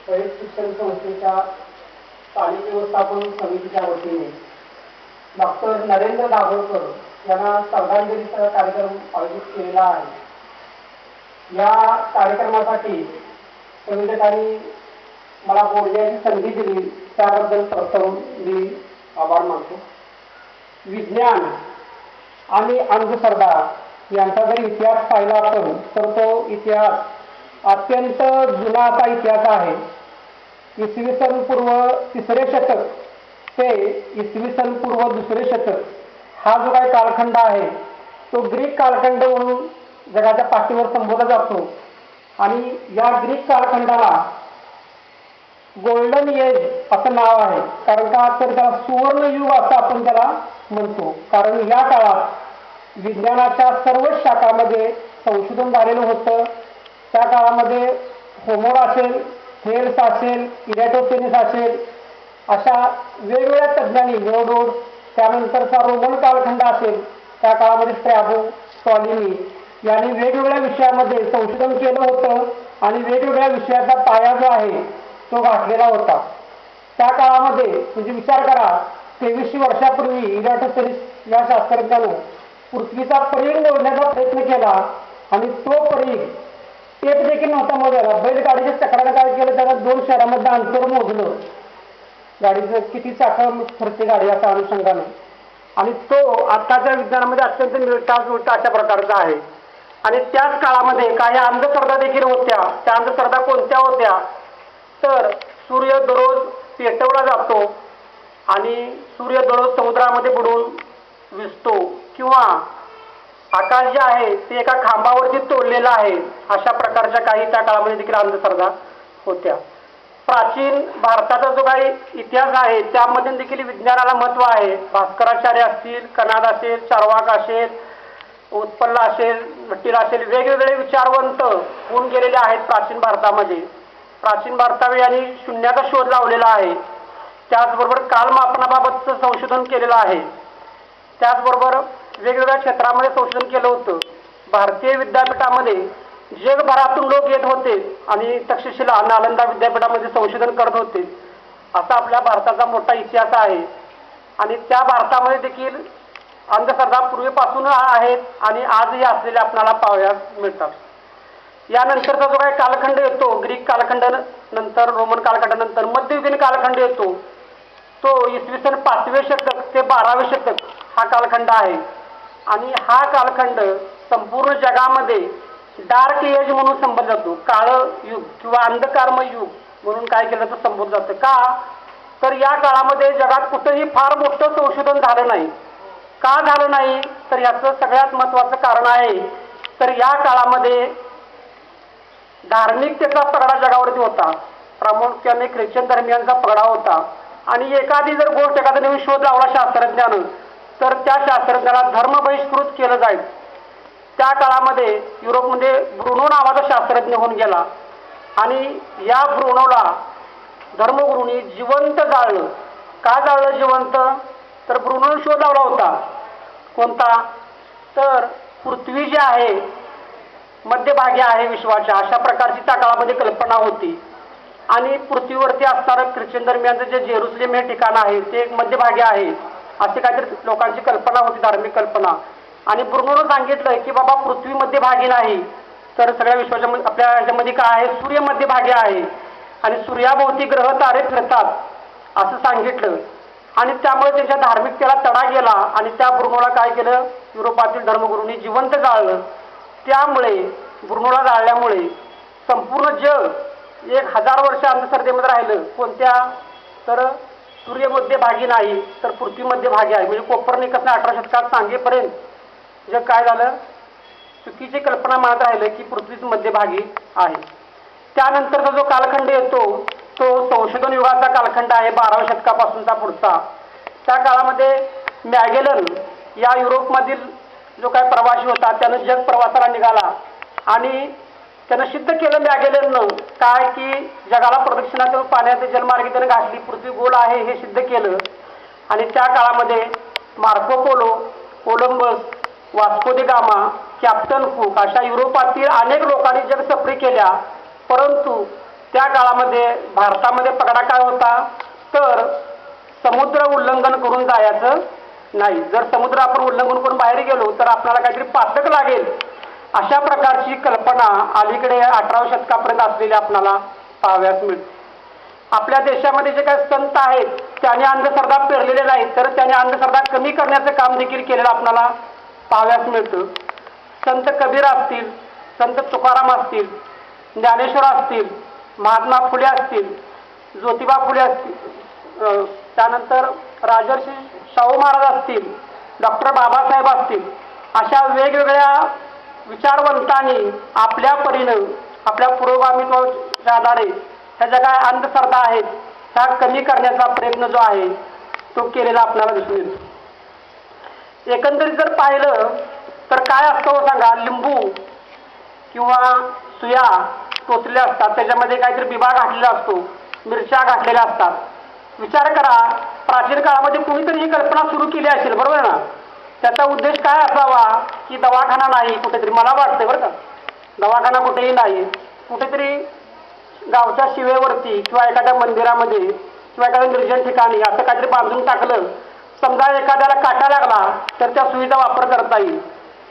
रयत शिक्षण संस्थेच्या स्थानिक व्यवस्थापन समितीच्या वतीने डॉक्टर नरेंद्र दाभोळकर यांना श्रद्धांजलीचा कार्यक्रम आयोजित केलेला आहे। या कार्यक्रमासाठी संयोजकांनी मला बोलण्याची संधी दिली त्याबद्दल प्रथम मी आभार मानतो। विज्ञान आणि अंधश्रद्धा यांचा जर इतिहास पाहिला आपण तर तो इतिहास अत्यंत जुना असा इतिहास आहे। इसवी सन पूर्व 3रे शतक ते इसवी सन पूर्व 2रे शतक हा जो काही कालखंड आहे तो ग्रीक कालखंड म्हणून जगाच्या पाठीवर संबोधला जातो आणि या ग्रीक कालखंडाला गोल्डन एज असं नाव आहे। कारण का तर त्याला सुवर्ण युग असं आपण त्याला म्हणतो, कारण या काळात विज्ञानाच्या सर्व शाखांमध्ये संशोधन झालेलं होतं। त्या काळामध्ये होमर असेल, थेल्स असेल, इरॅटोफेनिस असेल, अशा वेगवेगळ्या तज्ज्ञांनी हेरोडोट, त्यानंतरचा रोमन कालखंड असेल त्या काळामध्ये स्ट्रॅबो, टॉलेमी यांनी वेगवेगळ्या विषयामध्ये संशोधन केलं होतं आणि वेगवेगळ्या विषयाचा पाया जो आहे तो गाठलेला होता। त्या काळामध्ये म्हणजे विचार करा 2300 वर्षापूर्वी इरॅटोफेनिस या शास्त्रज्ञानं पृथ्वीचा परिघ मोजण्याचा प्रयत्न केला आणि तो परिघ टेप देखील नव्हता मोजायला। बैलगाडीच्या चक्राने काय केलं, त्याला 2 शहरांमध्ये अंतर मोजलं, गाडीचं किती चाकं फिरते गाडी असा अनुषंगाने, आणि तो आत्ताच्या विज्ञानामध्ये अत्यंत मिळता जुळता अशा प्रकारचा आहे। आणि त्याच काळामध्ये काही अंधश्रद्धा देखील होत्या। त्या अंधश्रद्धा कोणत्या होत्या तर सूर्य दररोज पेटवला जातो आणि सूर्य दररोज समुद्रामध्ये बुडून विझतो किंवा आकाश जे आहे ते एका खांबावरती तोडलेलं आहे, अशा प्रकारच्या काही त्या काळामध्ये देखील अंधश्रद्धा होत्या। प्राचीन भारताचा जो काही इतिहास आहे त्यामध्ये देखील विज्ञानाला महत्त्व आहे। भास्कराचार्य असतील, कणाद असेल, चार्वाक असेल, उत्पन्न असेल, भट्टील असेल, वेगवेगळे विचारवंत होऊन गेलेले आहेत प्राचीन भारतामध्ये। प्राचीन भारतावर यांनी शून्याचा शोध लावलेला आहे। त्याचबरोबर कालमापनाबाबतचं संशोधन केलेलं आहे। त्याचबरोबर वेगवेगळ्या क्षेत्रामध्ये संशोधन केलं होतं। भारतीय विद्यापीठामध्ये जगभरातून लोक येत होते आणि तक्षशिला नालंदा विद्यापीठामध्ये संशोधन करत होते। असा आपल्या भारताचा मोठा इतिहास आहे आणि त्या भारतामध्ये देखील अंधश्रद्धा पूर्वीपासून आहेत आणि आजही असलेले आपल्याला पाहावयास मिळतात। यानंतरचा जो काही कालखंड येतो ग्रीक कालखंड नंतर रोमन कालखंडानंतर मध्ययुगीन कालखंड येतो, तो इसवी सन 5वे शतक ते 12वे शतक हा कालखंड आहे। आणि हा कालखंड संपूर्ण जगामध्ये डार्क एज म्हणून संबोधला जातो, काळं युग किंवा अंधकारमय युग म्हणून काय केलं तर संबोधलं जातं। का तर या काळामध्ये जगात कुठेही फार मोठं संशोधन झालं नाही। का झालं नाही तर याचं सगळ्यात महत्त्वाचं कारण आहे तर या काळामध्ये धार्मिकतेचा पगडा जगावरती होता, प्रामुख्याने ख्रिश्चन धर्मियांचा पगडा होता। आणि एखादी जर गोष्ट एखादा नवीन शोध लावला शास्त्रज्ञानं तर त्या शास्त्रज्ञाला धर्म बहिष्कृत केलं जाईल। त्या काळामध्ये युरोपमध्ये ब्रुनो नावाचा शास्त्रज्ञ होऊन गेला आणि या ब्रुनोला धर्मगुरूंनी जिवंत जाळलं। का जाळलं जिवंत तर ब्रुनोने शोध लावला होता कोणता तर पृथ्वी जी आहे मध्यभागी आहे विश्वाच्या, अशा प्रकारची त्या काळामध्ये कल्पना होती। आणि पृथ्वीवरती असणारं ख्रिश्चन धर्मियांचं जे जेरुसलेम हे ठिकाण आहे ते मध्यभागी आहे, असे काहीतरी लोकांची कल्पना होती, धार्मिक कल्पना। आणि ब्रुनोनं सांगितलं की बाबा पृथ्वी मध्यभागी नाही तर सगळ्या विश्वाच्या आपल्या ह्याच्यामध्ये काय आहे, सूर्य मध्यभागी आहे आणि सूर्याभोवती ग्रह तारे फिरतात असं सांगितलं। आणि त्यामुळे त्यांच्या धार्मिकतेला तडा गेला आणि त्या ब्रुनोला काय केलं, युरोपातील धर्मगुरूंनी जिवंत जाळलं। त्यामुळे ब्रुनोला जाळल्यामुळे संपूर्ण जग 1000 वर्ष अंधश्रद्धेमध्ये राहिलं। कोणत्या तर सूर्य मध्यभागी नाही तर पृथ्वी मध्यभागी आहे। म्हणजे कोपर्निकसने 18 शतकात सांगेपर्यंत जग काय झालं, चुकीची कल्पना मानत राहिलं की पृथ्वीच मध्यभागी आहे। त्यानंतरचा जो कालखंड येतो तो संशोधन युगाचा कालखंड आहे, 12व्या शतकापासूनचा पुढचा। त्या काळामध्ये मॅगेलन या युरोपमधील जो काही प्रवासी होता त्यानं जग प्रवासाला निघाला आणि त्यानं सिद्ध केलं मॅगेलननं काय की जगाला प्रदक्षिणातून पाण्यात जलमार्गे त्यानं घातली, पृथ्वी गोल आहे हे सिद्ध केलं। आणि त्या काळामध्ये मार्को पोलो, कोलंबस, वास्को दी गामा, कॅप्टन कुक अशा युरोपातील अनेक लोकांनी जग सफरी केल्या, परंतु त्या काळामध्ये भारतामध्ये पगडा काय होता तर समुद्र उल्लंघन करून जायचं नाही. जर समुद्र आपण उल्लंघन करून बाहेर गेलो तर आपल्याला काहीतरी पातक लागेल, अशा प्रकारची कल्पना अलीकडे 18व्या शतकापर्यंत असलेली आपल्याला पाहाव्यास मिळते. आपल्या देशामध्ये जे काही संत आहेत त्यांनी अंधश्रद्धा पेरलेले नाहीत, तर त्यांनी अंधश्रद्धा कमी करण्याचं काम देखील केलेलं आपल्याला पाहाव्यास मिळतं. संत कबीर असतील, संत तुकाराम असतील, ज्ञानेश्वर असतील, महात्मा फुले असतील, ज्योतिबा फुले असतील, त्यानंतर राजर्षी शाहू महाराज असतील, डॉक्टर बाबासाहेब असतील, अशा वेगवेगळ्या विचारवंतांनी आपल्या परीनं आपल्या पुरोगामित्वाच्या आधारे ह्या ज्या काय अंधश्रद्धा आहेत त्या कमी करण्याचा प्रयत्न जो आहे तो केलेला आपल्याला दिसून येतो. एकंदरीत जर पाहिलं तर काय असतं सांगा, लिंबू किंवा सुया टोचलेल्या असतात, त्याच्यामध्ये काहीतरी बिबा घातलेला असतो, मिरच्या घातलेल्या असतात. विचार करा, प्राचीन काळामध्ये कुणीतरी ही कल्पना सुरू केली असेल, बरोबर ना? त्याचा उद्देश काय असावा की दवाखाना नाही कुठेतरी, मला वाटतंय बरं का, दवाखाना कुठेही नाही, कुठेतरी गावच्या शिवेवरती किंवा एखाद्या मंदिरामध्ये किंवा एखाद्या निर्जन ठिकाणी असं काहीतरी बांधून टाकलं. समजा एखाद्याला काटा लागला तर त्या सुईचा वापर करता येईल,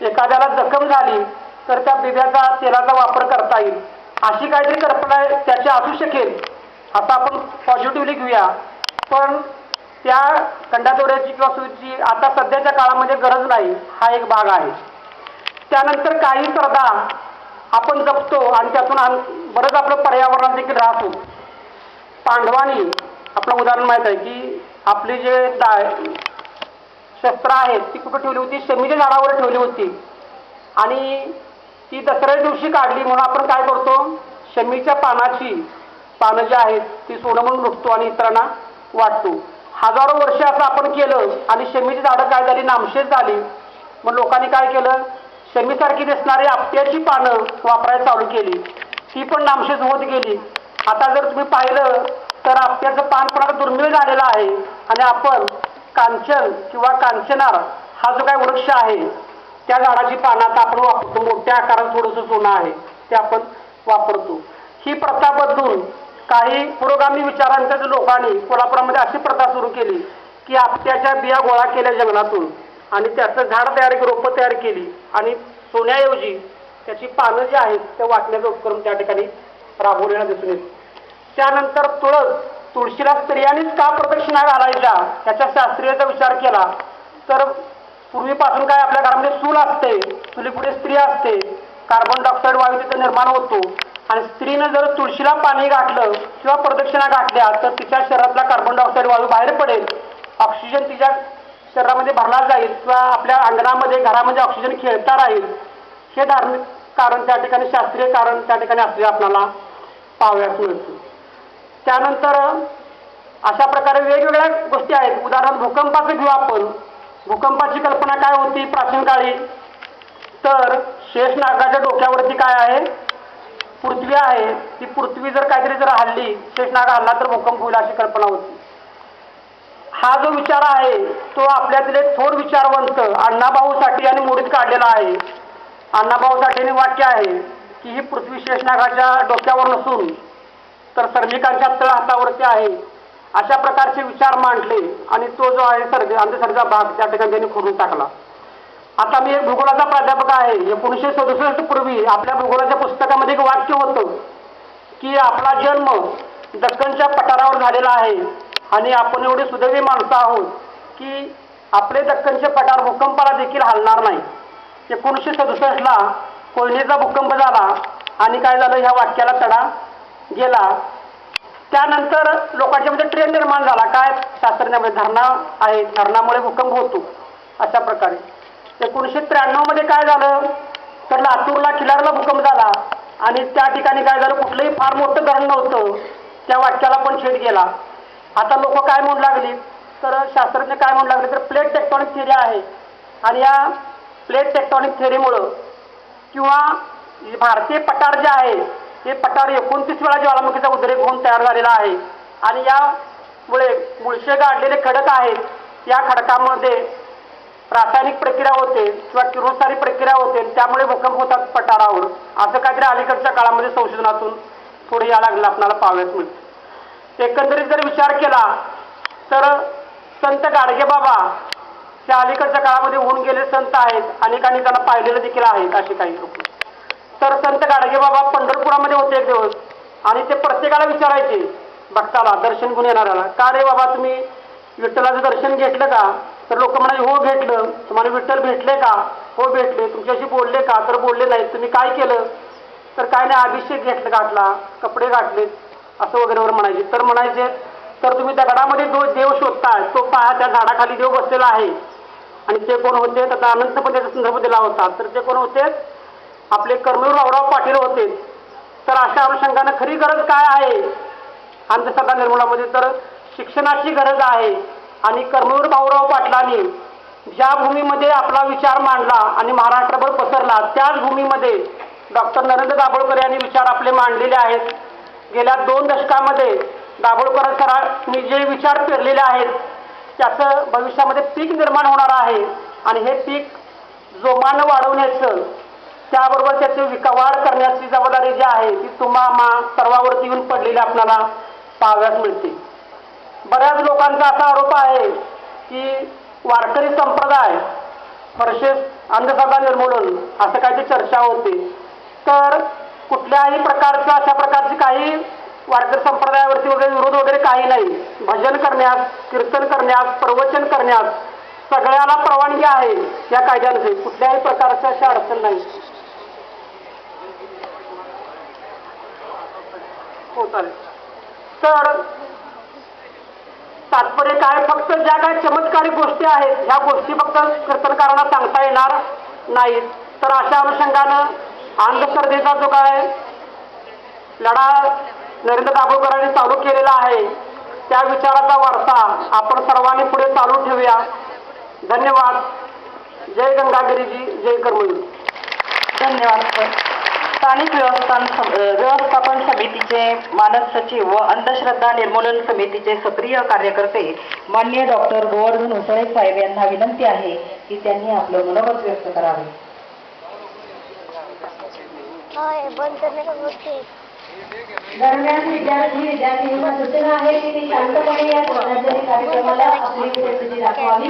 एखाद्याला जखम झाली तर त्या बिब्याचा तेलाचा वापर करता येईल, अशी काहीतरी कल्पना त्याची असू शकेल असं आपण पॉझिटिव्हली घेऊया. पण त्या कंडादोऱ्याची किंवा सुईची आता सध्याच्या काळामध्ये गरज नाही, हा एक भाग आहे. त्यानंतर काही श्रद्धा आपण जपतो आणि त्यातून बरंच आपलं पर्यावरणात देखील राहतो. पांडवांनी आपलं उदाहरण माहीत आहे की आपली जे शस्त्र आहेत ती कुठे ठेवली होती, शमीच्या झाडावर ठेवली होती आणि ती दसऱ्या दिवशी काढली म्हणून आपण काय करतो, शमीच्या पानं जी आहेत ती सोनं म्हणून लुटतो आणि इतरांना वाटतो. हजारो वर्ष असं आपण केलं आणि शमीची झाडं काय झाली, नामशेष झाली. मग लोकांनी काय केलं, शमीसारखी दिसणारी आपट्याची पानं वापरायला चालू केली, ती पण नामशेष होत गेली. आता जर तुम्ही पाहिलं तर आपट्याचं पान पण आता दुर्मिळ झालेलं आहे आणि आपण कांचन किंवा कांचनार हा जो काही वृक्ष आहे त्या झाडाची पानं आता आपण वापरतो, मोठ्या आकारात थोडंसं सोनं आहे ते आपण वापरतो. ही प्रथा बदलून काही पुरोगामी विचारांच्या लोकांनी कोल्हापुरामध्ये अशी प्रथा सुरू केली की आपट्याच्या बिया गोळा केल्या जंगलातून आणि त्याचं झाड तयार रोपं तयार केली आणि सोन्याऐवजी त्याची पानं जी आहेत ते वाटण्याचा उपक्रम त्या ठिकाणी राबवलेला दिसून येतो. त्यानंतर तुळशीला स्त्रियांनीच का प्रदक्षिणा घालायच्या याचा शास्त्रीयचा विचार केला तर पूर्वीपासून काय आपल्या घरामध्ये चूल असते, चुलीपुढे स्त्री असते, कार्बन डायऑक्साईड वायू तिथे निर्माण होतो आणि स्त्रीनं जर तुळशीला पाणी घातलं किंवा प्रदक्षिणा घातल्या तर तिच्या शरीरातला कार्बन डायऑक्साईड वायू बाहेर पडेल, ऑक्सिजन तिच्या शरीरामध्ये भरला जाईल किंवा आपल्या अंगणामध्ये घरामध्ये ऑक्सिजन खेळता राहील. हे धार्मिक कारण त्या ठिकाणी, शास्त्रीय कारण त्या ठिकाणी असले आपल्याला पाहाव्यास मिळते. त्यानंतर अशा प्रकारे वेगवेगळ्या गोष्टी आहेत. उदाहरण भूकंपाचं घेऊ आपण. भूकंपाची कल्पना काय होती प्राचीन काळी तर शेषनागाच्या डोक्यावरती काय आहे, पृथ्वी आहे, ती पृथ्वी जर काहीतरी जर हल्ली, शेषनाग हल्ला तर भूकंप होईल अशी कल्पना होती. हा जो विचार आहे तो आपल्यातील एक थोर विचारवंत अण्णाभाऊ साठे यांनी मोडीत काढलेला आहे. अण्णाभाऊ साठेंनी वाक्य आहे की ही पृथ्वी शेषनागाच्या डोक्यावर नसून तर सर्विकांच्या तळ हातावरती आहे, अशा प्रकारचे विचार मांडले आणि तो जो आहे अंधश्रद्धेचा भाग त्या ठिकाणी त्यांनी खोडून टाकला. आता मी एक भूगोलाचा प्राध्यापक आहे. 1967 पूर्वी आपल्या भूगोलाच्या पुस्तकामध्ये एक वाक्य होतं की आपला जन्म दक्कनच्या पठारावर झालेला आहे आणि आपण एवढी सुदैवी माणसं आहोत की आपले दक्कनचे पठार भूकंपाला देखील हलणार नाही. 1967ला कोयनेचा भूकंप झाला आणि काय झालं, ह्या वाक्याला तडा गेला. त्यानंतर लोकांच्या मध्ये ट्रेंड निर्माण झाला, काय शास्त्रज्ञामध्ये धरणा आहे, धरणामुळे भूकंप होतो अशा प्रकारे. 1993 मध्ये काय झालं तर लातूरला किल्लारला भूकंप झाला आणि त्या ठिकाणी काय झालं, कुठलंही फार मोठं धरण नव्हतं, त्या वाक्याला पण छेद गेला. आता लोक काय म्हणू लागली तर शास्त्रज्ञ काय म्हणू लागले तर प्लेट टेक्टॉनिक थिअरी आहे आणि या प्लेट टेक्टॉनिक थिअरीमुळं किंवा भारतीय पठार जे आहे हे पठार 29 वेळा ज्वालामुखीचा उद्रेक होऊन तयार झालेला आहे आणि यामुळे मुळशे गाडलेले खडक आहेत, या खडकामध्ये रासायनिक प्रक्रिया होते किंवा किरणोत्सारी प्रक्रिया होते, त्यामुळे भूकंप होतात पठारावर, असं काहीतरी अलीकडच्या काळामध्ये संशोधनातून पुढे या लागलं आपल्याला पाहाव्यास मिळते. एकंदरीत जर विचार केला तर संत गाडगे बाबा हे अलीकडच्या काळामध्ये होऊन गेले संत आहेत, अनेकांनी त्यांना पाहिलेलं देखील आहेत असे काही लोक. तर संत गाडगे बाबा पंढरपुरामध्ये होते एक दिवस आणि ते प्रत्येकाला विचारायचे भक्ताला, दर्शन घेऊन येणाऱ्याला, का रे बाबा तुम्ही विठ्ठलाचं दर्शन घेतलं का? तर लोक म्हणाले हो घेतलं. तुम्हाला विठ्ठल भेटले का? हो भेटले. तुमच्याशी बोलले का? तर बोलले नाही. तुम्ही काय केलं? तर काय नाही, अभिषेक घेतलं घातला, कपडे घातले असं वगैरे वगैरे म्हणायचे. तर म्हणायचे तर तुम्ही दगडामध्ये जो देव शोधताय तो पहा, त्या झाडाखाली देव बसलेला आहे. आणि ते कोण होते? तर अनंत पण त्याचा संदर्भ दिला होता. तर ते कोण होते? आपले कर्मवीर रावराव पाटील होते. तर अशा अनुषंगानं खरी गरज काय आहे अंधश्रद्धा निर्मूलनामध्ये? तर शिक्षणाची गरज आहे. आणि कर्मवीर भाऊराव पाटलांनी ज्या भूमीमध्ये आपला विचार मांडला आणि महाराष्ट्रभर पसरला, त्याच भूमीमध्ये डॉक्टर नरेंद्र दाभोळकर यांनी विचार आपले मांडलेले आहेत. गेल्या 2 दशकामध्ये दाभोळकर सरांनी जे विचार पेरलेले आहेत त्याचं भविष्यामध्ये पीक निर्माण होणार आहे. आणि हे पीक जोमानं वाढवण्याचं, त्याबरोबर त्याची वाढ करण्याची जबाबदारी जी आहे ती तुम्हा सर्वांवरती येऊन पडलेली आपल्याला पाहाव्यास मिळते. बऱ्याच लोकांचा असा आरोप आहे की वारकरी संप्रदाय वर्षेस अंधश्रद्धा निर्मूलन असं काहीतरी चर्चा होते. तर कुठल्याही प्रकारचा अशा प्रकारची काही वारकरी संप्रदायावरती वगैरे विरोध वगैरे काही नाही. भजन करण्यास, कीर्तन करण्यास, प्रवचन करण्यास सगळ्याला परवानगी आहे या कायद्यानुसार. कुठल्याही प्रकारची अशी अडचण नाही. हो चालेल. तर तात्पर्य काय, फक्त ज्या काही चमत्कारिक गोष्टी आहेत ह्या गोष्टी फक्त कीर्तनकारांना सांगता येणार नाहीत. तर अशा अनुषंगानं अंधश्रद्धेचा जो काय लढा नरेंद्र दाभोळकरांनी चालू केलेला आहे त्या विचाराचा वारसा आपण सर्वांनी पुढे चालू ठेवूया. धन्यवाद. जय गंगागिरीजी, जय कर्मवीर. धन्यवाद. स्थानिक व्यवस्थापन समितीचे मानद सचिव व अंधश्रद्धा निर्मूलन समितीचे सक्रिय कार्यकर्ते माननीय डॉक्टर गोवर्धन उसळे साहेब यांना विनंती आहे की त्यांनी आपलं मनोगत व्यक्त करावे. दरम्यान विद्यार्थ्यांना सूचना आहे की ते शांतपणे या कार्यक्रमाला आपली उपस्थिती दाखवावी.